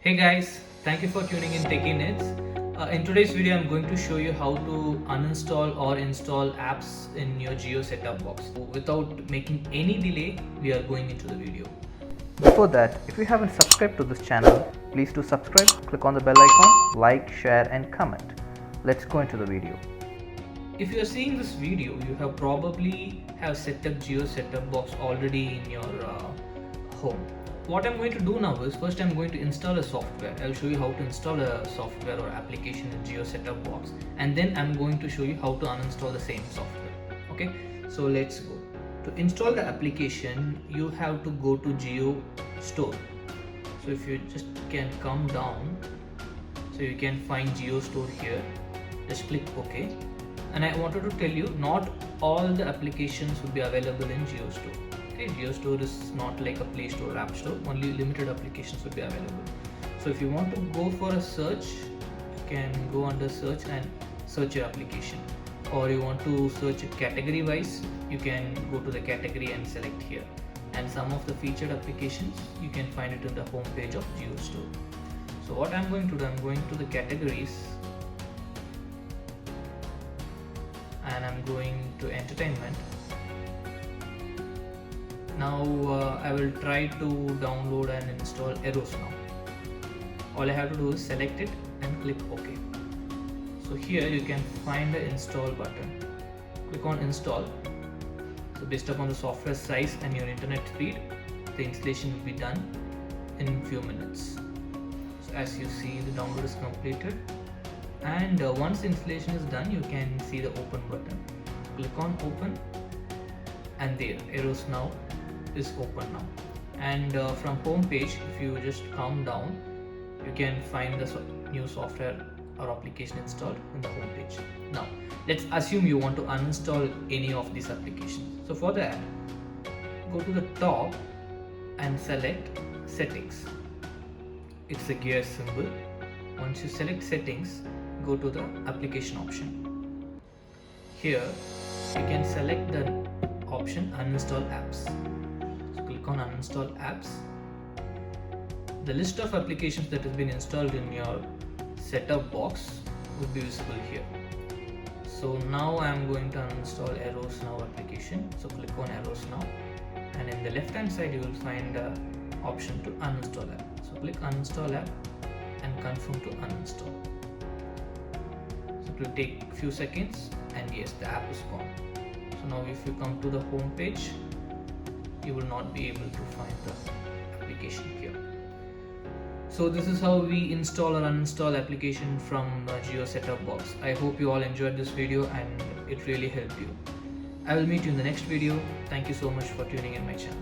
Hey guys, thank you for tuning in Techie Nits. In today's video, I'm going to show you how to uninstall or install apps in your JIO Set Top Box. Without making any delay, we are going into the video. Before that, if you haven't subscribed to this channel, please do subscribe, click on the bell icon, like, share and comment. Let's go into the video. If you are seeing this video, you have probably set up JIO Set Top Box already in your home. What I'm going to do now is, first I'm going to install a software. I'll show you how to install a software or application in JIO Set Top Box, and then I'm going to show you how to uninstall the same software. Okay, so let's go. To install the application, you have to go to JIO Store. So if you just can come down, so you can find JIO Store here. Just click OK. And I wanted to tell you, not all the applications will be available in JIO Store. Okay, JIO Store is not like a Play Store or App Store. Only limited applications will be available. So if you want to go for a search, you can go under search and search your application. Or you want to search it category wise, you can go to the category and select here. And some of the featured applications, you can find it in the home page of JIO Store. So what I'm going to do, I'm going to the categories and I'm going to entertainment. Now I will try to download and install Eros now. All I have to do is select it and click OK. So here you can find the install button. Click on install. So based upon the software size and your internet speed, the installation will be done in few minutes. So as you see, the download is completed, and once the installation is done, you can see the open button. Click on open, and there Eros now is open now. And from home page, if you just come down, you can find the new software or application installed in the home page. Now let's assume you want to uninstall any of these applications. So for that, go to the top and select settings. It's a gear symbol. Once you select settings, go to the application option. Here you can select the option uninstall apps. So click on uninstall apps. The list of applications that has been installed in your setup box will be visible here. So now I am going to uninstall Eros Now application. So click on Eros Now, and in the left hand side you will find the option to uninstall app. So click uninstall app and confirm to uninstall. So it will take a few seconds, and yes, the app is gone. So now if you come to the home page, you will not be able to find the application here. So this is how we install or uninstall application from JIO Set Top Box. I hope you all enjoyed this video and it really helped you. I will meet you in the next video. Thank you so much for tuning in my channel.